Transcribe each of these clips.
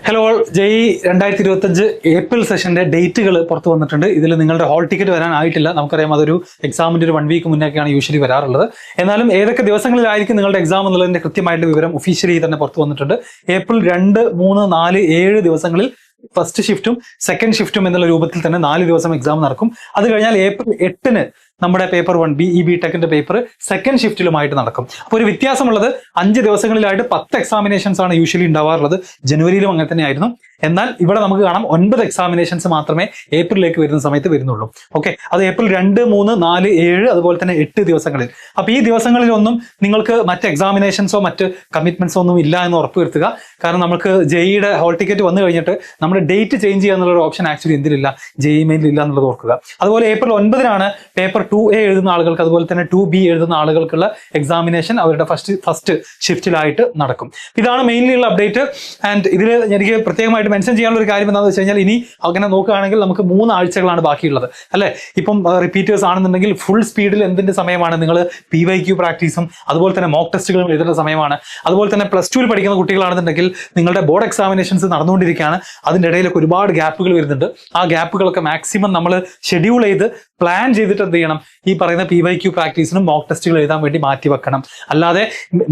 Hello JEE 2025 April സെഷന്റെ ഡേറ്റുകൾ പുറത്തു വന്നിട്ടുണ്ട്. ഇതിൽ നിങ്ങളുടെ ഹോൾ ടിക്കറ്റ് വരാനായിട്ടില്ല. നമുക്കറിയാം അതൊരു എക്സാമിന്റെ ഒരു 1 വീക്ക് മുന്നേക്കാണ് യൂഷ്വലി വരാറുള്ളത്. എന്നാലും ഏതൊക്കെ ദിവസങ്ങളിലായിരിക്കും നിങ്ങളുടെ എക്സാം എന്നുള്ളതിന്റെ കൃത്യമായിട്ടുള്ള വിവരം ഒഫീഷ്യലി തന്നെ പുറത്തു വന്നിട്ടുണ്ട്. ഏപ്രിൽ 2, 3, 4, 7 ദിവസങ്ങളിൽ ഫസ്റ്റ് ഷിഫ്റ്റും സെക്കൻഡ് ഷിഫ്റ്റും എന്നുള്ള രൂപത്തിൽ തന്നെ 4 ദിവസം എക്സാം നടക്കും. അത് കഴിഞ്ഞാൽ ഏപ്രിൽ 8 നമ്മുടെ പേപ്പർ 1 ബി ടെക്കിന്റെ പേപ്പർ സെക്കൻഡ് ഷിഫ്റ്റിലുമായിട്ട് നടക്കും. അപ്പോൾ ഒരു വ്യത്യാസമുള്ളത് 5 ദിവസങ്ങളിലായിട്ട് 10 എക്സാമിനേഷൻസ് ആണ് യൂഷ്വലി ഉണ്ടാവാറുള്ളത്. ജനുവരിയിലും അങ്ങനെ തന്നെ ആയിരുന്നു. എന്നാൽ ഇവിടെ നമുക്ക് കാണാം 9 എക്സാമിനേഷൻസ് മാത്രമേ ഏപ്രിലേക്ക് വരുന്ന സമയത്ത് വരുന്നുള്ളൂ. ഓക്കെ, അത് ഏപ്രിൽ 2, 3, 4, 7 അതുപോലെ തന്നെ 8 ദിവസങ്ങളിൽ. അപ്പൊ ഈ ദിവസങ്ങളിലൊന്നും നിങ്ങൾക്ക് മറ്റ് എക്സാമിനേഷൻസോ മറ്റ് കമ്മിറ്റ്മെന്റ്സോ ഒന്നും ഇല്ല എന്ന് ഉറപ്പുവരുത്തുക. കാരണം നമുക്ക് ജെഇയുടെ ഹോൾ ടിക്കറ്റ് വന്നു കഴിഞ്ഞിട്ട് നമ്മുടെ ഡേറ്റ് ചേഞ്ച് ചെയ്യുക എന്നുള്ള ഓപ്ഷൻ ആക്ച്വലി എന്തിലില്ല, ജെഇ മെയിനിൽ ഇല്ല എന്നുള്ളത് ഓർക്കുക. അതുപോലെ ഏപ്രിൽ 9 പേപ്പർ 2A എഴുതുന്ന ആളുകൾക്ക് അതുപോലെ തന്നെ 2B എഴുതുന്ന ആളുകൾക്കുള്ള എക്സാമിനേഷൻ അവരുടെ ഫസ്റ്റ് ഷിഫ്റ്റിലായിട്ട് നടക്കും. ഇതാണ് മെയിൻലി ഉള്ള അപ്ഡേറ്റ്. ആൻഡ് ഇതിൽ എനിക്ക് പ്രത്യേകമായിട്ട് മെൻഷൻ ചെയ്യാനുള്ള ഒരു കാര്യം എന്താണെന്ന് വെച്ച് കഴിഞ്ഞാൽ, ഇനി അങ്ങനെ നോക്കുകയാണെങ്കിൽ നമുക്ക് 3 ആഴ്ചകളാണ് ബാക്കിയുള്ളത് അല്ലെ. ഇപ്പം റിപ്പീറ്റേഴ്സ് ആണെന്നുണ്ടെങ്കിൽ ഫുൾ സ്പീഡിൽ എന്തിന്റെ സമയമാണ്, നിങ്ങൾ PYQ പ്രാക്ടീസും അതുപോലെ തന്നെ മോക്ക് ടെസ്റ്റുകളും എഴുതേണ്ട സമയമാണ്. അതുപോലെ തന്നെ +2 പഠിക്കുന്ന കുട്ടികളാണെന്നുണ്ടെങ്കിൽ നിങ്ങളുടെ ബോർഡ് എക്സാമിനേഷൻസ് നടന്നുകൊണ്ടിരിക്കുകയാണ്. അതിൻ്റെ ഇടയിലൊക്കെ ഒരുപാട് ഗ്യാപ്പുകൾ വരുന്നുണ്ട്. ആ ഗ്യാപ്പുകളൊക്കെ മാക്സിമം നമ്മൾ ഷെഡ്യൂൾ ചെയ്ത് പ്ലാൻ ചെയ്തിട്ട് എന്ത് ചെയ്യണം, ഈ പറയുന്ന PYQ പ്രാക്ടീസിനും മോക്ക് ടെസ്റ്റുകൾ എഴുതാൻ വേണ്ടി മാറ്റി വെക്കണം. അല്ലാതെ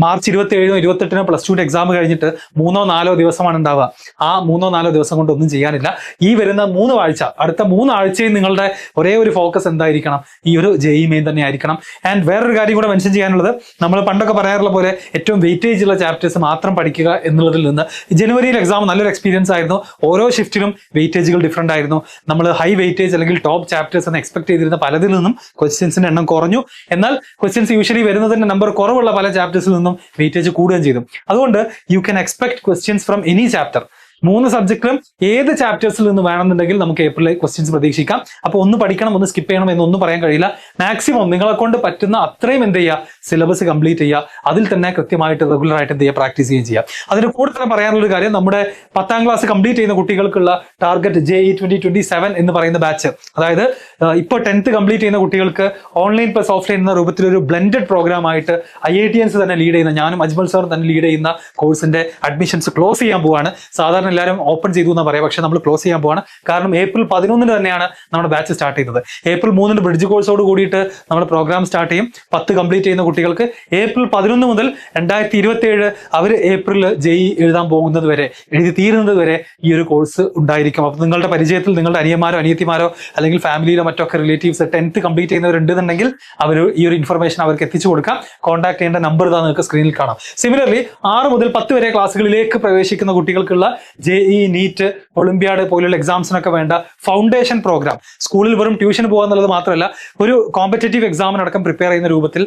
മാർച്ച് 27, 28 +2 എക്സാം കഴിഞ്ഞിട്ട് 3, 4 ദിവസമാണ് ഉണ്ടാവുക. ആ 3, 4 ദിവസം കൊണ്ട് ഒന്നും ചെയ്യാനില്ല. ഈ വരുന്ന 3 ആഴ്ച, അടുത്ത 3 ആഴ്ചയും നിങ്ങളുടെ ഒരേ ഒരു ഫോക്കസ് എന്തായിരിക്കണം, ഈ ഒരു ജെഇ മെയിൻ തന്നെ ആയിരിക്കണം. ആൻഡ് വേറൊരു കാര്യം കൂടെ മെൻഷൻ ചെയ്യാനുള്ളത്, നമ്മൾ പണ്ടൊക്കെ പറയാറുള്ള പോലെ ഏറ്റവും വെയിറ്റേജ് ഉള്ള ചാപ്റ്റേഴ്സ് മാത്രം പഠിക്കുക എന്നുള്ളതിൽ നിന്ന് ജനുവരിയിൽ എക്സാം നല്ലൊരു എക്സ്പീരിയൻസ് ആയിരുന്നു. ഓരോ ഷിഫ്റ്റിലും വെയിറ്റേജുകൾ ഡിഫറെന്റ് ആയിരുന്നു. നമ്മൾ ഹൈ വെയിറ്റേജ് അല്ലെങ്കിൽ ടോപ്പ് ചാപ്റ്റേഴ്സ് എന്ന് എക്സ്പെക്ട് ചെയ്തിരുന്ന പലതിൽ നിന്നും ക്വസ്റ്റ്യൻസിന്റെ എണ്ണം കുറഞ്ഞു. എന്നാൽ ക്വസ്റ്റ്യൻസ് യൂഷ്വലി വരുന്നതിന്റെ നമ്പർ കുറവുള്ള പല ചാപ്റ്റേഴ്സിൽ നിന്നും വെയിറ്റേജ് കൂടുകയും ചെയ്തു. അതുകൊണ്ട് you can expect questions from any chapter. 3 സബ്ജക്റ്റിലും ഏത് ചാപ്റ്റേഴ്സിൽ നിന്ന് വേണമെന്നുണ്ടെങ്കിൽ നമുക്ക് ഏപ്രിലിൽ ക്വസ്റ്റ്യൻസ് പ്രതീക്ഷിക്കാം. അപ്പോൾ ഒന്ന് പഠിക്കണം, ഒന്ന് സ്കിപ്പ് ചെയ്യണം എന്നൊന്നും പറയാൻ കഴിയില്ല. മാക്സിമം നിങ്ങളെ കൊണ്ട് പറ്റുന്ന അത്രയും എന്ത് ചെയ്യുക, സിലബസ് കംപ്ലീറ്റ് ചെയ്യുക. അതിൽ തന്നെ കൃത്യമായിട്ട് റെഗുലർ ആയിട്ട് എന്ത് ചെയ്യുക, പ്രാക്ടീസ് ചെയ്യുകയും ചെയ്യുക. അതിന് കൂടെ തന്നെ പറയാനുള്ള ഒരു കാര്യം, നമ്മുടെ 10ാം ക്ലാസ് കംപ്ലീറ്റ് ചെയ്യുന്ന കുട്ടികൾക്കുള്ള ടാർഗറ്റ് ജെഇ 2027 എന്ന് പറയുന്ന ബാച്ച്, അതായത് ഇപ്പോൾ 10th കംപ്ലീറ്റ് ചെയ്യുന്ന കുട്ടികൾക്ക് ഓൺലൈൻ പ്ലസ് ഓഫ്ലൈൻ എന്ന രൂപത്തിലൊരു ബ്ലെൻഡഡ് പ്രോഗ്രാം ആയിട്ട് IITians തന്നെ ലീഡ് ചെയ്യുന്ന, ഞാനും അജ്മൽ സാർ തന്നെ ലീഡ് ചെയ്യുന്ന കോഴ്സിന്റെ അഡ്മിഷൻസ് ക്ലോസ് ചെയ്യാൻ പോവാണ്. സാധാരണ എല്ലാവരും ഓപ്പൺ ചെയ്തു എന്ന് പറയാം, പക്ഷെ നമ്മൾ ക്ലോസ് ചെയ്യാൻ പോവാണ്. കാരണം ഏപ്രിൽ 11 തന്നെയാണ് നമ്മുടെ ബാച്ച് സ്റ്റാർട്ട് ചെയ്തത്. ഏപ്രിൽ 3 ബ്രിഡ്ജ് കോഴ്സോട് കൂടിയിട്ട് നമ്മൾ പ്രോഗ്രാം സ്റ്റാർട്ട് ചെയ്യും. 10 കംപ്ലീറ്റ് ചെയ്യുന്ന കുട്ടികൾക്ക് ഏപ്രിൽ 11 മുതൽ 2027 അവർ ഏപ്രിൽ ജെഇ എഴുതാൻ പോകുന്നത് വരെ, എഴുതി തീരുന്നത് വരെ ഈ ഒരു കോഴ്സ് ഉണ്ടായിരിക്കും. അപ്പോൾ നിങ്ങളുടെ പരിചയത്തിൽ നിങ്ങളുടെ അനിയന്മാരോ അനിയത്തിമാരോ അല്ലെങ്കിൽ ഫാമിലിയിലോ മറ്റൊക്കെ റിലേറ്റീവ്സ് 10th കംപ്ലീറ്റ് ചെയ്യുന്നവരുണ്ടെന്നുണ്ടെങ്കിൽ അവർ ഈ ഒരു ഇൻഫർമേഷൻ അവർക്ക് എത്തിച്ചു കൊടുക്കാം. കോൺടാക്ട് ചെയ്യേണ്ട നമ്പർ ഇതാ നിങ്ങൾക്ക് സ്ക്രീനിൽ കാണാം. സിമിലർലി 6 മുതൽ 10 വരെ ക്ലാസ്സുകളിലേക്ക് പ്രവേശിക്കുന്ന കുട്ടികൾക്കുള്ള ജെഇ, നീറ്റ്, ഒളിമ്പ്യാഡ് പോലുള്ള എക്സാംസിനൊക്കെ വേണ്ട ഫൗണ്ടേഷൻ പ്രോഗ്രാം, സ്കൂളിൽ വെറും ട്യൂഷൻ പോകുക എന്നുള്ളത് മാത്രമല്ല, ഒരു കോമ്പറ്റേറ്റീവ് എക്സാമിനടക്കം പ്രിപ്പയർ ചെയ്യുന്ന രൂപത്തിൽ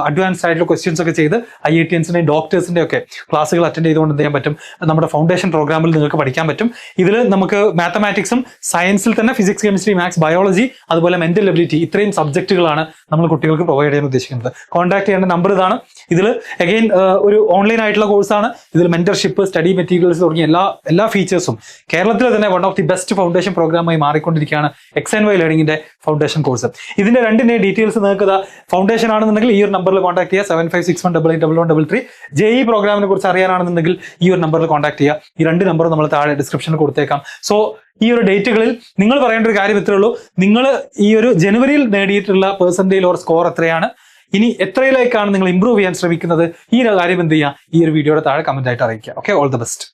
അഡ്വാൻസ്ഡ് ആയിട്ടുള്ള ക്വസ്റ്റ്യൻസ് ഒക്കെ ചെയ്ത് IITiansന്റെയും ഡോക്ടേഴ്സിന്റെ ഒക്കെ ക്ലാസ്സുകൾ അറ്റൻഡ് ചെയ്തുകൊണ്ട് എന്ത് ചെയ്യാൻ പറ്റും, നമ്മുടെ ഫൗണ്ടേഷൻ പ്രോഗ്രാമിൽ നിങ്ങൾക്ക് പഠിക്കാൻ പറ്റും. ഇതിൽ നമുക്ക് മാത്തമാറ്റിക്സും സയൻസിൽ തന്നെ ഫിസിക്സ്, കെമിസ്ട്രി, മാത്സ്, ബയോളജി, അതുപോലെ മെന്റൽ എബിലിറ്റി, ഇത്രയും സബ്ജക്റ്റുകളാണ് നമ്മൾ കുട്ടികൾക്ക് പ്രൊവൈഡ് ചെയ്യാൻ ഉദ്ദേശിക്കുന്നത്. കോൺടാക്ട് ചെയ്യേണ്ട നമ്പർ ഇതാണ്. ഇതിൽ അഗെയിൻ ഒരു ഓൺലൈൻ ആയിട്ടുള്ള കോഴ്സാണ്. ഇതിൽ മെന്റർഷിപ്പ്, സ്റ്റഡി മെറ്റീരിയൽസ് തുടങ്ങിയ എല്ലാ ഫീച്ചേഴ്സും കേരളത്തിലെ തന്നെ one of the best foundation പ്രോഗ്രാമായി മാറിക്കൊണ്ടിരിക്കുകയാണ് XNY ലേണിംഗിന്റെ ഫൗണ്ടേഷൻ കോഴ്സ്. ഇതിന്റെ 2ന്റെ ഡീറ്റെയിൽസ് നിങ്ങൾക്ക് ഫൗണ്ടേഷൻ ആണെന്നുണ്ടെങ്കിൽ ഈ ഒരു നമ്പറിൽ കോൺടാക്ട് ചെയ്യുക, 7561881133. ജെഇ പ്രോഗ്രാമിനെ കുറിച്ച് അറിയാനാണെന്നുണ്ടെങ്കിൽ ഈ ഒരു നമ്പറിൽ കോൺടാക്ട് ചെയ്യുക. ഈ 2 നമ്പർ നമ്മൾ താഴെ ഡിസ്ക്രിപ്ഷനിൽ കൊടുത്തേക്കാം. സോ ഈ ഒരു ഡേറ്റുകളിൽ നിങ്ങൾ പറയേണ്ട ഒരു കാര്യം ഇത്രേ ഉള്ളൂ, നിങ്ങൾ ഈ ഒരു ജനുവരിയിൽ നേടിയിട്ടുള്ള പെർസെന്റേജ് ഓർ സ്കോർ എത്രയാണ്, ഇനി എത്രയിലേക്കാണ് നിങ്ങൾ ഇംപ്രൂവ് ചെയ്യാൻ ശ്രമിക്കുന്നത്, ഈ ഒരു കാര്യം എന്ത് ചെയ്യുക, ഈ ഒരു വീഡിയോയുടെ താഴെ കമന്റ് ആയിട്ട് അറിയിക്കുക. Okay, all the best.